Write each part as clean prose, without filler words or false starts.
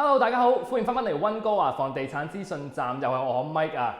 Hello，大家好，歡迎翻返嚟溫哥華房地產資訊站，又係我 Mike 啊！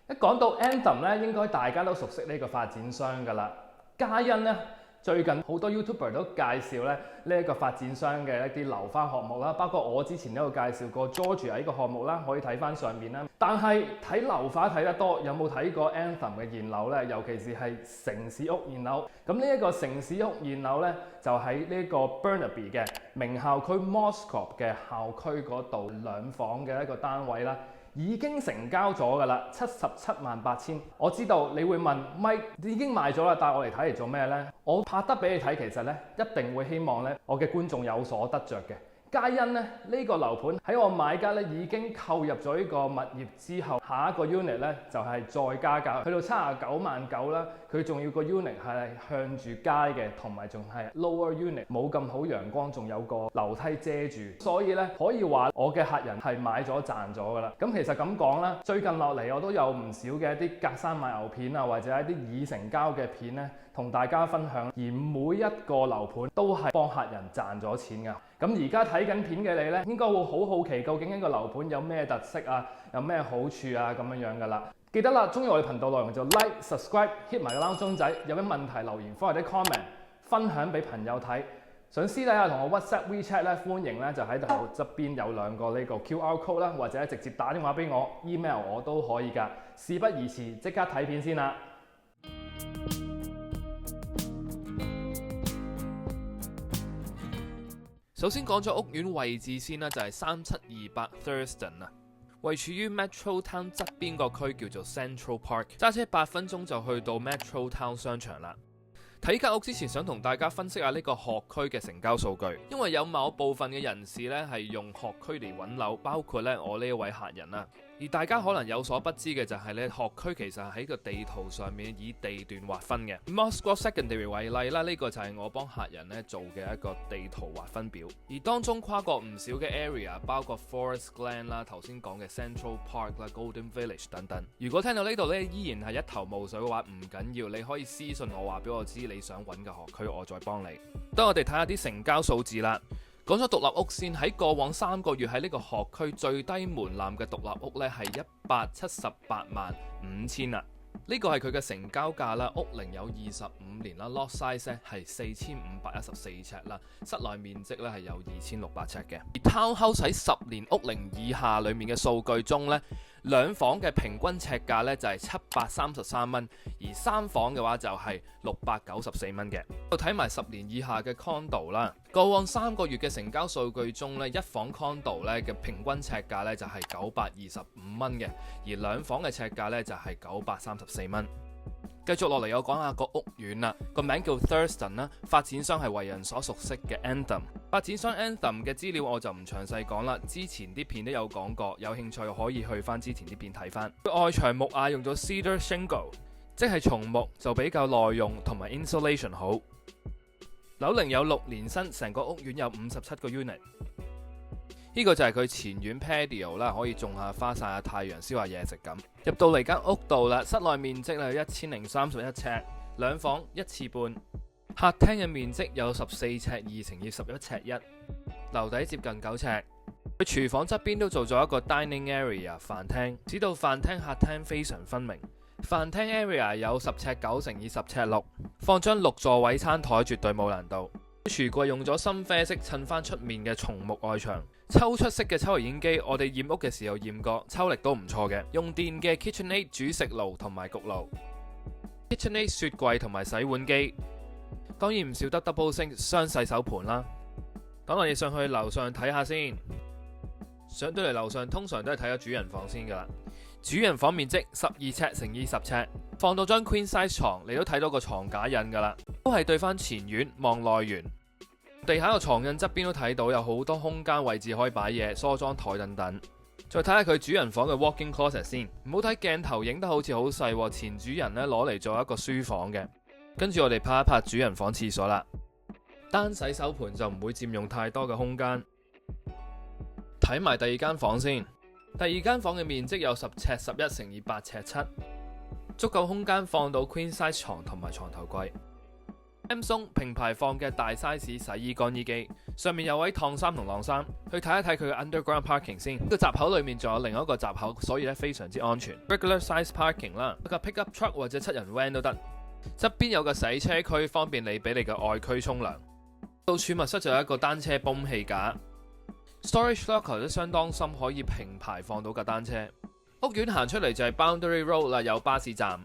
一講到 Anthem 咧，應該大家都熟悉呢個發展商㗎啦。嘉欣咧，最近好多 YouTuber 都介紹咧呢一個發展商嘅一啲樓花項目啦，包括我之前都有介紹過 Georgia 呢個項目啦，可以睇翻上面啦。但係睇樓花睇得多，有冇睇過 Anthem 嘅現樓呢？尤其是係城市屋現樓。咁呢一個城市屋現樓呢，就喺呢個 Burnaby 嘅名校區 Mosscrop 嘅校區嗰度兩房嘅一個單位啦。已經成交咗㗎啦，778000。我知道你會問 Mike 已經賣咗啦，帶我嚟睇嚟做咩呢？我拍得俾你睇，其實呢一定會希望呢我嘅觀眾有所得着嘅。嘉欣呢，呢個樓盤喺我買家呢已經購入咗呢個物業之後，下一個 unit 呢就係再加價，去到799000啦。佢仲要個 unit 係向住街嘅，同埋仲係 lower unit， 冇咁好陽光，仲有個樓梯遮住，所以呢，可以話我嘅客人係買咗賺咗㗎啦。咁其實咁講啦，最近落嚟我都有唔少嘅一啲隔山買牛片啊，或者一啲已成交嘅片呢，同大家分享。而每一個樓盤都係幫客人賺咗錢㗎。咁而家睇緊片嘅你呢，應該會好好奇究竟呢個樓盤有咩特色啊，有咩好處啊咁樣㗎啦。記得啦，中意我哋頻道內容就 like、subscribe、hit 埋個鬧鐘仔。有咩問題留言或者 comment 分享俾朋友睇。想私底下同我 WhatsApp、WeChat 咧，歡迎咧就喺度側邊有兩個呢個 QR code 啦，或者直接打電話俾我 email 我都可以㗎。事不宜遲，即刻睇片先啦。首先講咗屋苑位置先啦，就係3728 Thurston 啊。位處於 Metro Town 側邊個區叫做 Central Park， 揸車8分鐘就去到 Metro Town 商場啦。睇間屋之前，想同大家分析下呢個學區嘅成交數據，因為有某部分嘅人士咧係用學區嚟揾樓，包括咧我呢一位客人啦。而大家可能有所不知嘅就係咧，學區其實係喺個地圖上面以地段劃分嘅。Mosscrop Secondary 為例啦，呢個就係我幫客人咧做嘅一個地圖劃分表。而當中跨過唔少嘅 area， 包括 Forest Glen 啦、頭先講嘅 Central Park 啦、Golden Village 等等。如果聽到呢度咧依然係一頭霧水嘅話，唔緊要，你可以私信我話俾我知你想揾嘅學區，我再幫你。等我哋睇下啲成交數字啦。講咗獨立屋先，喺過往3個月喺呢個學區最低門檻嘅獨立屋呢係1785000啦，呢個係佢嘅成交價啦。屋齡有25年啦 ，lot size 係4514尺啦，室內面積咧係有2600尺嘅。而 townhouse 喺10年屋齡以下裏面嘅數據中呢，兩房嘅平均尺價呢就係733蚊，而三房嘅話就係694蚊嘅。睇埋10年以下嘅 condo 啦，過往3個月嘅成交數據中呢，一房 condo 咧嘅平均尺價呢就係925蚊嘅，而兩房嘅尺價呢就係934蚊。繼續落嚟，我講下個屋苑啦，個名叫 Thurston 啦，發展商係為人所熟悉嘅 Anthem。發展商 Anthem 嘅資料我就唔詳細講啦，之前啲片都有講過，有興趣可以去翻之前啲片睇翻。外牆木瓦用咗 Cedar Shingle， 即係松木，就比較耐用同埋 insulation 好。樓齡有6年新，成個屋苑有57個 unit。呢個就係佢前院 patio 啦，可以種下花、曬下太陽、燒下嘢食咁。入到嚟間屋度啦，室內面積係1031尺，兩房1次半。客廳嘅面積有14尺2乘以11尺1，樓底接近9尺。佢廚房側邊都做咗一個 dining area 飯廳，指到飯廳客廳非常分明。飯廳 area 有10尺9乘以10尺6，放張6座位餐台絕對冇難度。廚櫃用咗深啡色襯翻出面嘅松木外牆，抽出式嘅抽油煙機，我哋驗屋嘅時候驗過，抽力都唔錯嘅。用電嘅 KitchenAid 煮食爐同埋焗爐 ，KitchenAid 雪櫃同埋洗碗機，當然唔少得 double sink 雙洗手盤啦。等我哋上去樓上睇下先。上到嚟樓上通常都係睇下主人房先噶啦。主人房面積12尺乘以10尺，放到張 queen size 床，你都睇到個床架印噶啦，都係對翻前院望內園。地下個床印側邊都睇到有好多空間位置可以擺嘢，梳妝台等等。再睇下佢主人房嘅 walk-in closet 先，唔好睇鏡頭影得好似好細，前主人咧攞嚟做一個書房嘅。跟住我哋拍一拍主人房廁所啦，單洗手盤就唔會佔用太多嘅空間。睇埋第二間房先，第二間房嘅面積有10尺11乘以8尺7，足夠空間放到 queen size 床同埋床頭櫃。Samsung 平排放嘅大 size 洗衣乾衣機，上面有位燙衫同晾衫，去睇一睇佢嘅 underground parking 先。個閘口裏面仲有另一個閘口，所以咧非常之安全。Regular size parking 啦，一個 pickup truck 或者7人 van 都得。側邊有個洗車區，方便你俾你嘅愛區沖涼。到儲物室就有一個單車泵氣架。Storage locker 都相當深，可以平排放到架單車。屋苑行出嚟就係 Boundary Road 啦，有巴士站。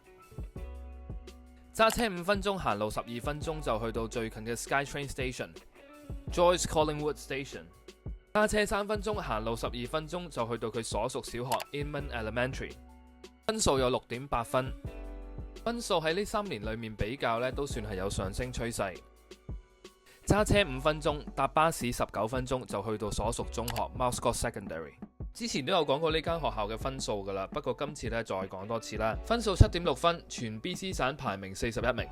揸車5分鐘，行路12分鐘就去到最近嘅 SkyTrain Station、Joyce Collingwood Station。揸車3分鐘，行路12分鐘就去到佢所屬小學 Inman Elementary。分數有6.8分，分數喺呢3年裏面比較咧都算係有上升趨勢。揸車5分鐘，搭巴士19分鐘就去到所屬中學 Mountcott Secondary。之前都有講過呢間學校嘅分數㗎啦，不過今次咧再講多次啦。分數7.6分，全 BC 省排名41名。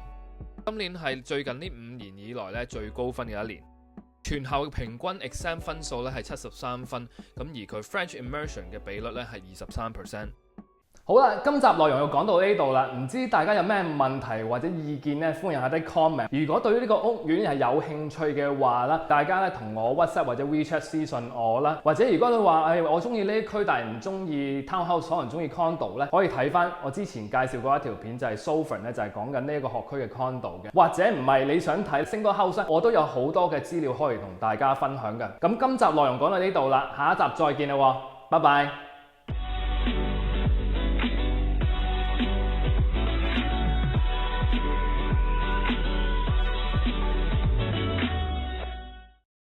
今年係最近呢5年以來咧最高分嘅一年。全校嘅平均 exam 分數咧係73分，咁而佢 French immersion 嘅比率咧係23%。好啦，今集內容又講到呢度啦，唔知大家有咩問題或者意見咧，歡迎下啲 comment。如果對於呢個屋苑係有興趣嘅話啦，大家咧同我 WhatsApp 或者 WeChat 私信我啦，或者如果你話我中意呢區但係唔中意 townhouse，可能中意 condo 咧，可以睇翻我之前介紹過一條片，就係 Sovereign 咧，就係講緊呢一個學區嘅 condo 嘅，或者唔係你想睇 single house，我都有好多嘅資料可以同大家分享嘅。咁今集內容講到呢度啦，下一集再見啦，拜拜。